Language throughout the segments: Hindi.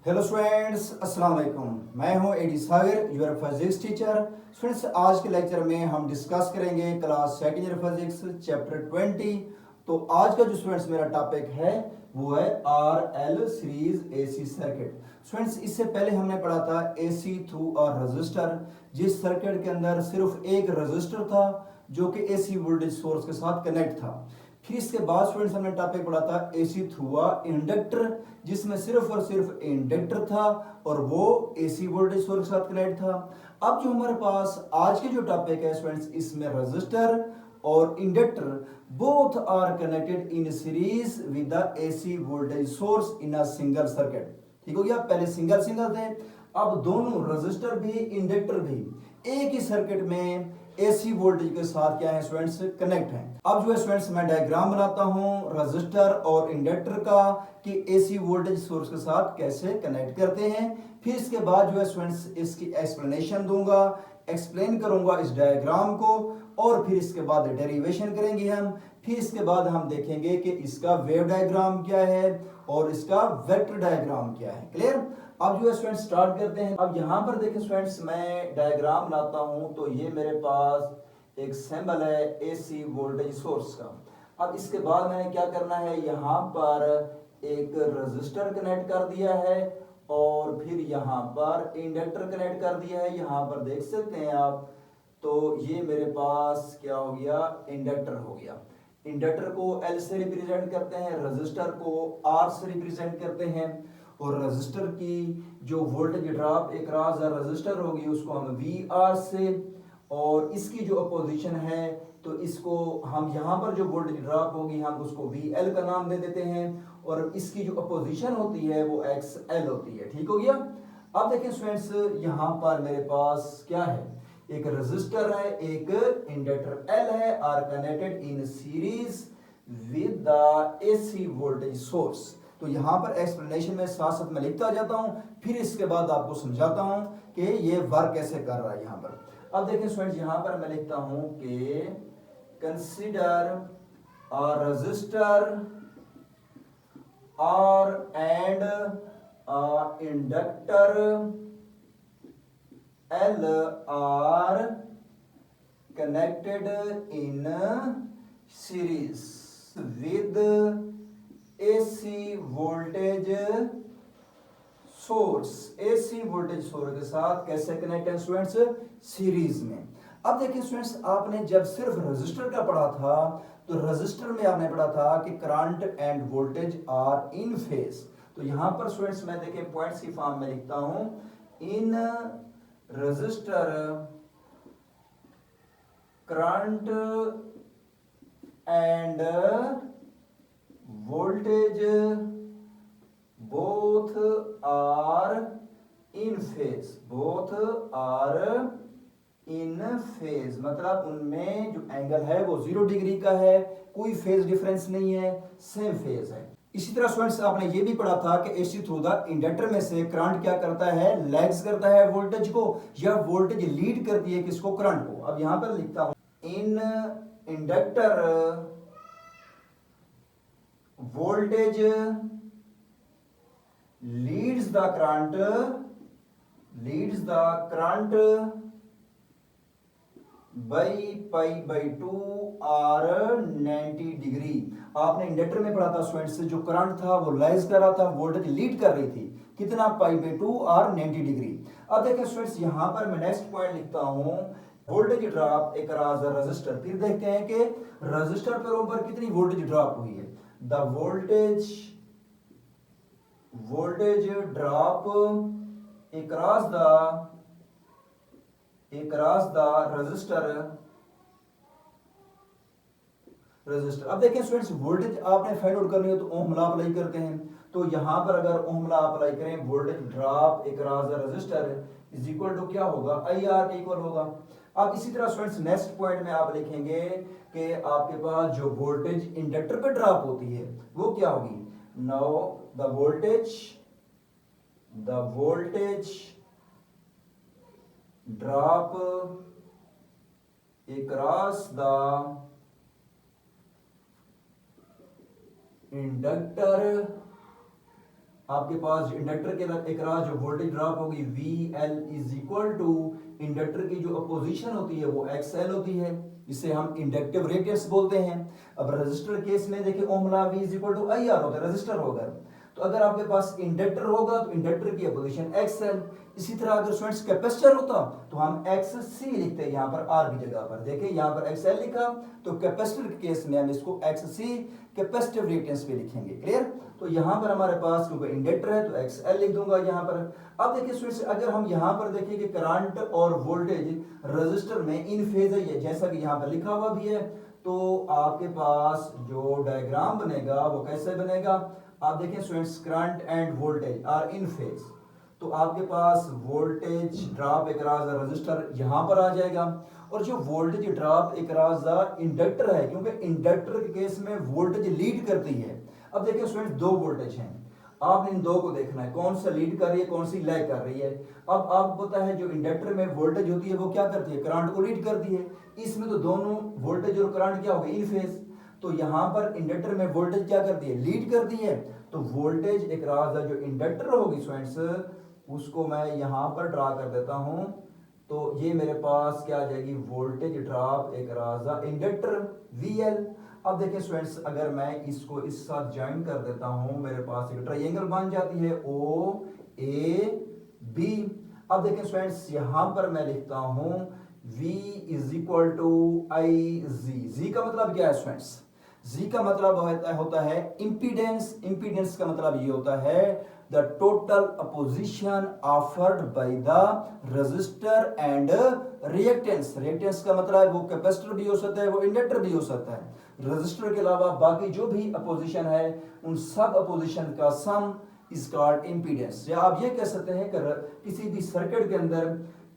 हेलो स्टूडेंट्स, अस्सलाम वालेकुम। मैं हूं Adi Sagar, your physics teacher. Students, आज के लेक्चर में हम डिस्कस करेंगे class second year physics chapter 20। तो आज का जो स्टूडेंट्स मेरा टॉपिक है वो है R L series AC circuit. Students, इससे पहले हमने पढ़ा था एसी थ्रू अ रजिस्टर, जिस सर्किट के अंदर सिर्फ एक रजिस्टर था जो कि एसी वोल्टेज सोर्स के साथ कनेक्ट था। फिर इसके बाद स्टूडेंट्स हमने टॉपिक पढ़ा था एसी थ्रू अ इंडक्टर, जिसमें सिर्फ और सिर्फ इंडक्टर था और वो एसी वोल्टेज सोर्स के साथ कनेक्ट था। अब जो हमारे पास आज के जो टॉपिक है स्टूडेंट्स, इसमें रजिस्टर और inductor both are connected in series with the AC voltage source in a single circuit. ठीक हो गया। पहले सिंगल सिंगल थे, अब दोनों रजिस्टर भी इंडक्टर भी एक ही सर्किट में एसी वोल्टेज के साथ क्या है स्टूडेंट्स, कनेक्ट है। अब जो है स्टूडेंट्स मैं डायग्राम बनाता हूं रजिस्टर और इंडक्टर का कि एसी वोल्टेज सोर्स के साथ कैसे कनेक्ट करते हैं। फिर इसके बाद जो है स्टूडेंट्स इसकी एक्सप्लेनेशन दूंगा, एक्सप्लेन करूंगा इस डायग्राम को, और फिर इसके बाद डेरिवेशन करेंगे हम। फिर इसके बाद हम देखेंगे कि इसका वेव डायग्राम क्या है और इसका वेक्टर डायग्राम क्या है। क्लियर। अब जो है स्टूडेंट्स स्टार्ट करते हैं। अब यहां पर देखें स्टूडेंट्स, मैं डायग्राम बनाता हूं तो ये मेरे पास एक सिंबल है एसी वोल्टेज सोर्स का। अब इसके बाद मैंने क्या करना है, यहां पर एक रजिस्टर कनेक्ट कर दिया है और फिर यहां पर इंडक्टर कनेक्ट कर दिया है। यहां पर देख सकते हैं आप, तो ये मेरे पास क्या हो गया, इंडक्टर हो गया। इंडक्टर को एल से रिप्रेजेंट करते हैं, रजिस्टर को आर से रिप्रेजेंट करते हैं। और रजिस्टर की जो वोल्टेज ड्रॉप एक राज रजिस्टर होगी उसको हम वी आर से, और इसकी जो अपोजिशन है तो इसको हम यहाँ पर जो वोल्टेज ड्रॉप होगी हम उसको वी एल का नाम दे देते हैं, और इसकी जो अपोजिशन होती है वो एक्स एल होती है। ठीक हो गया। अब देखें स्टूडेंट्स, यहाँ पर मेरे पास क्या है, एक रजिस्टर है, एक इंडक्टर एल है, are connected in series with the AC voltage source. तो यहां पर एक्सप्लेनेशन में साथ साथ मैं लिखता जाता हूं, फिर इसके बाद आपको समझाता हूं कि ये वर्क कैसे कर रहा है यहां पर। अब देखें स्टूडेंट्स, यहां पर मैं लिखता हूं कि कंसीडर अ रजिस्टर और and inductor L R connected in series with AC voltage source। AC voltage source के साथ कैसे कनेक्ट है स्टूडेंट्स, सीरीज में। अब देखिए स्टूडेंट्स, आपने जब सिर्फ रजिस्टर का पढ़ा था तो रजिस्टर में आपने पढ़ा था कि current and voltage are in phase. तो यहां पर स्टूडेंट्स मैं देखिए पॉइंट्स की फॉर्म में लिखता हूं, in resistor current and voltage both are in phase. Both are in phase मतलब उनमें जो एंगल है वो 0 डिग्री का है, कोई फेज डिफरेंस नहीं है, सेम फेज है। इसी तरह स्टूडेंट्स आपने ये भी पढ़ा था कि एसी थ्रू द इंडक्टर में से करंट क्या करता है, लैग्स करता है वोल्टेज को, या वोल्टेज लीड करती है किसको, करंट को। अब यहां पर लिखता हूं, in inductor voltage leads the current by pi by 2 or 90 degree. आपने इंडक्टर में पढ़ा था स्टूडेंट्स, जो करंट था वो लाइज कर रहा था, वोल्टेज लीड कर रही थी, कितना, पाई बाई 2 आर 90 डिग्री। अब देखें स्टूडेंट्स, यहां पर मैं नेक्स्ट पॉइंट लिखता हूं, वोल्टेज ड्रॉप एक रजिस्टर। फिर देखते हैं कि रजिस्टर पर ऊपर कितनी वोल्टेज ड्रॉप हुई है। The voltage drop across the register. अब देखें स्टूडेंट्स, वोल्टेज आपने फाइंड आउट करनी हो तो ओम लॉ अप्लाई करते हैं। तो यहां पर अगर ओम लॉ अप्लाई करें, voltage drop across the resistor is equal to क्या होगा, आई आर के इक्वल होगा। अब इसी तरह स्टूडेंट्स नेक्स्ट पॉइंट में आप लिखेंगे कि आपके पास जो वोल्टेज इंडक्टर पे ड्रॉप होती है वो क्या होगी। Now the voltage drop across the inductor आपके पास इंडक्टर के अक्रॉस जो वोल्टेज ड्रॉप होगी VL is equal to inductor की जो अपोजिशन होती है वो XL होती है, जिसे हम इंडक्टिव रेडियस बोलते हैं। अब रजिस्टर केस में देखिए Ohm law V is equal to IR होता है रजिस्टर होगा। तो अगर आपके पास इंडक्टर होगा तो इंडक्टर की अपोजिशन XL। इसी तरह अगर स्टूडेंट्स कैपेसिटर होता तो हम XC लिखते हैं यहाँ पर R की जगह पर। देखिए यहाँ पर XL लिखा तो कैपेसिटर के केस में हम इसको XC कैपेसिटिव रिएक्टेंस पे लिखेंगे। क्लियर? तो यहाँ पर हमारे पास क्योंकि इंडक्टर है तो XL लिख दूंगा यहाँ पर। अब देखिए स्टूडेंट्स अगर हम यहाँ पर देखिए कि करंट और वोल्टेज रजिस्टर में इन फेज है, जैसा कि यहाँ पर लिखा हुआ भी है, तो आपके पास जो डायग्राम बनेगा वो कैसे बनेगा? आप देखें students current and voltage are in phase, तो आपके पास voltage drop across the resistor यहां पर आ जाएगा, और जो voltage drop across the inductor है, क्योंकि इंडक्टर के केस में वोल्टेज लीड करती है। अब देखिए स्टूडेंट्स दो वोल्टेज हैं, आपने इन दो को देखना है कौन सा लीड कर रही है कौन सी लैग कर रही है। अब आपको पता है जो इंडक्टर में वोल्टेज होती है वो क्या करती है? करंट को लीड करती है। इसमें तो दोनों वोल्टेज और करंट क्या हो गए? इन फेज। तो यहां पर इंडक्टर में वोल्टेज क्या करती है? लीड करती है। तो वोल्टेज अक्रॉस द जो इंडक्टर होगी स्टूडेंट्स, उसको मैं यहां पर ड्रा कर देता हूं। तो ये मेरे पास क्या आ जाएगी? Voltage drop across the inductor VL। अब देखिए स्टूडेंट्स अगर मैं इसको इस साथ ज्वाइन कर देता हूं, मेरे पास एक ट्रायंगल बन जाती है OAB। अब देखिए स्टूडेंट्स यहां पर मैं लिखता हूं V is equal to IZ। Z का मतलब क्या है स्टूडेंट्स? Z का मतलब होता है इंपीडेंस। इंपीडेंस का मतलब ये होता है the total opposition offered by the resistor and reactance. Reactance का मतलब वो कैपेसिटर भी हो सकता है, वो इंडक्टर भी हो सकता है। रेजिस्टर के अलावा बाकी जो भी अपोजिशन है उन सब अपोजिशन का सम इज कॉल्ड इंपीडेंस। या आप ये कह सकते हैं कि किसी भी सर्किट के अंदर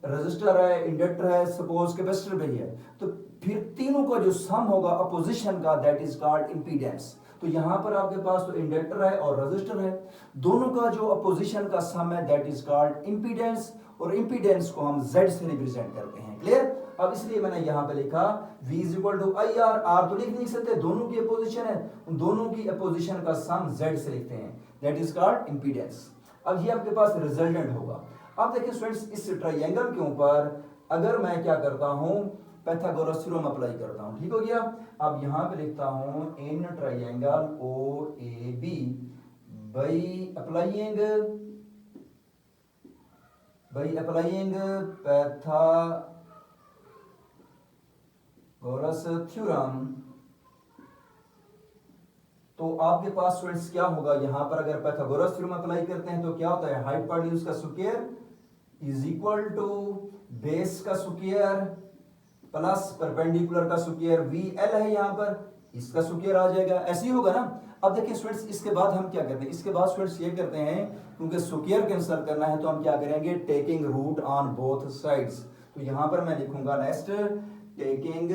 रेजिस्टर है, इंडक्टर है, सपोज कैपेसिटर भी है, तो फिर तीनों का जो सम होगा अपोजिशन का दैट इज कॉल्ड इंपीडेंस। तो यहां पर आपके पास तो इंडक्टर है और रेजिस्टर है, दोनों का जो अपोजिशन का सम है दैट इज कॉल्ड इंपीडेंस, और इंपीडेंस को हम Z से रिप्रेजेंट करते हैं। क्लियर? अब इसलिए मैंने यहां पे लिखा V is equal to IR। R तो लिख नहीं सकते, दोनों की अपोजिशन है, उन दोनों की अपोजिशन का सम Z से लिखते हैं, दैट इज कॉल्ड इंपीडेंस। अब ये आपके पास रिजल्टेंट होगा। अब देखिए स्टूडेंट्स इस ट्रायंगल के ऊपर अगर मैं क्या करता हूं, पाइथागोरस थ्योरम अप्लाई करता हूं, ठीक हो गया। अब यहां पे लिखता हूं in triangle OAB by applying Pythagoras theorem. तो आपके पास स्टूडेंट्स क्या होगा? यहां पर अगर पाइथागोरस थ्योरम अप्लाई करते हैं तो क्या होता है? हाइपोटेन्यूज का square is equal to base का स्क्वायर प्लस परपेंडिकुलर का स्क्वायर। VL है यहां पर, इसका स्क्वायर आ जाएगा, ऐसे ही होगा ना। अब देखिए स्टूडेंट्स इसके बाद हम क्या करते हैं? इसके बाद स्टूडेंट्स ये करते हैं, क्योंकि स्क्वायर कैंसिल करना है तो हम क्या करेंगे? Taking root on both sides. तो यहां पर मैं लिखूंगा next taking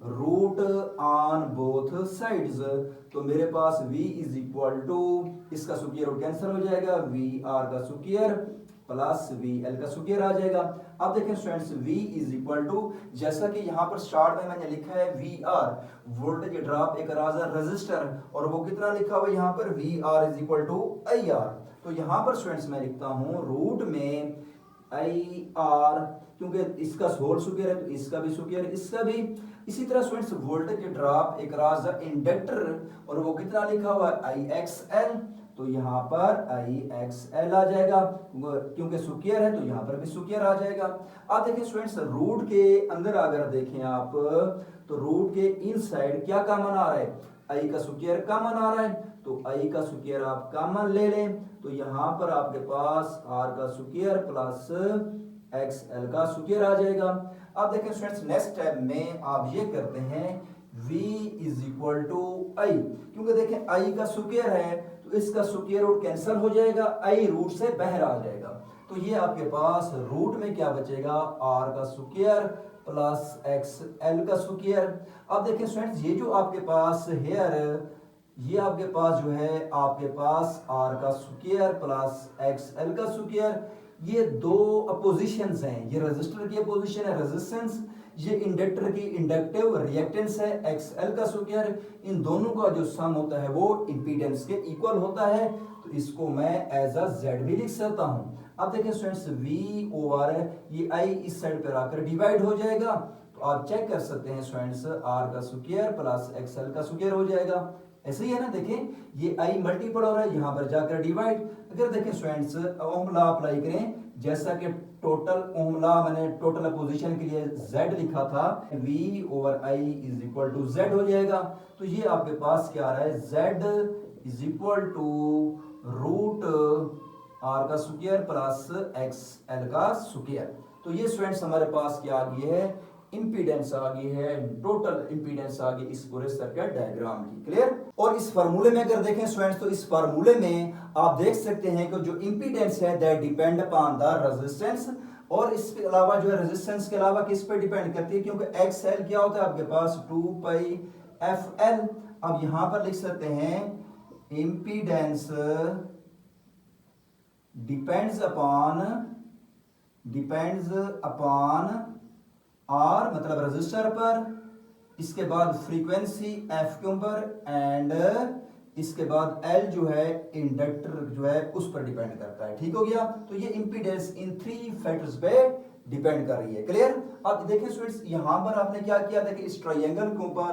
root on both sides. तो मेरे पास V इज इक्वल टू इसका स्क्वायर रूट कैंसिल हो जाएगा, VR का स्क्वायर प्लस VL का स्क्वायर आ जाएगा। अब देखें students V is equal to, जैसा कि यहां पर स्टार्ट में मैंने लिखा है VR voltage drop across the resistor, और वो कितना लिखा हुआ यहां पर? VR is equal to IR। तो यहां पर स्टूडेंट्स मैं लिखता हूं रूट में IR, क्योंकि इसका होल स्क्वायर है तो इसका भी स्क्वायर, इसका भी। इसी तरह students voltage drop across the inductor, और वो कितना लिखा हुआ है? IXL। तो यहां पर IXL आ जाएगा, क्योंकि स्क्वायर है तो यहां पर भी स्क्वायर आ जाएगा। अब देखिए स्टूडेंट्स रूट के अंदर अगर देखें आप तो रूट के इनसाइड क्या कॉमन आ रहा है? I का स्क्वायर कॉमन आ रहा है, तो I का स्क्वायर आप कॉमन ले लें, तो यहां पर आपके पास R का स्क्वायर प्लस XL का स्क्वायर आ जाएगा। अब देखें स्टूडेंट्स नेक्स्ट स्टेप में आप ये करते हैं V is equal to I, क्योंकि देखें I का स्क्वायर है तो इसका स्क्वायर रूट कैंसिल हो जाएगा, I रूट से बाहर आ जाएगा, तो ये आपके पास रूट में क्या बचेगा? R का स्क्वायर प्लस XL का स्क्वायर। अब देखिए स्टूडेंट्स ये जो आपके पास हेयर, ये आपके पास जो है आपके पास R का स्क्वायर प्लस XL का स्क्वायर, ये दो अपोजिशंस हैं, ये रेजिस्टर की अपोजिशन है रेजिस्टेंस, ये इंडक्टर की इंडक्टिव रिएक्टेंस है XL का स्क्वायर। इन दोनों का जो सम होता है वो इंपीडेंस के इक्वल होता है। तो इसको मैं एज अ जेड भी लिख सकता हूँ। अब देखें स्टूडेंट्स वी ओवर ये आई इस साइड पर आकर डिवाइड हो जाएगा, तो आप चेक कर सकते हैं स्टूडेंट्स आर का स्क्वायर प्लस एक्सएल का स्क्वायर हो जाएगा। ऐसे ही है ना, देखें ये आई मल्टीपल हो रहा है, यहाँ पर जाकर डिवाइड। अगर देखें स्टूडेंट्स ओम लॉ अप्लाई करें, जैसा कि टोटल ओम लॉ मैंने टोटल अपोजिशन के लिए z लिखा था, v over i is equal to z हो जाएगा। तो ये आपके पास क्या आ रहा है, z is equal to root r का स्क्वायर प्लस xl का स्क्वायर। तो ये स्टूडेंट्स हमारे पास क्या आ गई है, इंपीडेंस आ गई है, टोटल इंपीडेंस आ गई इस पूरे सर्किट डायग्राम की। क्लियर। और इस फार्मूले में अगर देखें स्टूडेंट्स, तो इस फार्मूले में आप देख सकते हैं कि जो इंपीडेंस है that depend upon the resistance, और इसके अलावा जो है रेजिस्टेंस के अलावा किस पे डिपेंड करती है, क्योंकि एक्सएल क्या होता है आपके पास 2 पाई एफ एल। अब यहां पर लिख सकते हैं इंपीडेंस डिपेंड्स अपॉन आर मतलब रजिस्टर पर, इसके बाद फ्रीक्वेंसी एफ के ऊपर, एंड इसके बाद एल जो है इंडक्टर जो है उस पर डिपेंड करता है। ठीक हो गया। तो ये इंपीडेंस इन 3 फैक्टर्स पे डिपेंड कर रही है। क्लियर। अब देखिए स्टूडेंट्स, यहां पर आपने क्या किया, देखिए इस ट्रायंगल के ऊपर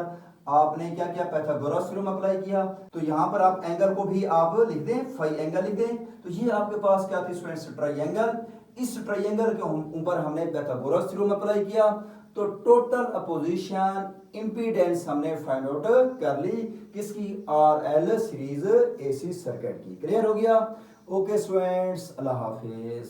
आपने क्या किया, पाइथागोरस थ्योरम अप्लाई किया। तो यहां पर आप एंगल को भी आप लिख दें, फाई एंगल लिख दें। तो ये आपके पास क्या थी स्टूडेंट्स, ट्रायंगल। इस ट्रायंगल के ऊपर हमने पाइथागोरस थ्योरम अप्लाई किया, तो टोटल अपोजिशन इंपीडेंस हमने फाइंड आउट कर ली किसकी, R L series AC circuit की। क्लियर हो गया। ओके स्टूडेंट्स, अल्लाह हाफिज।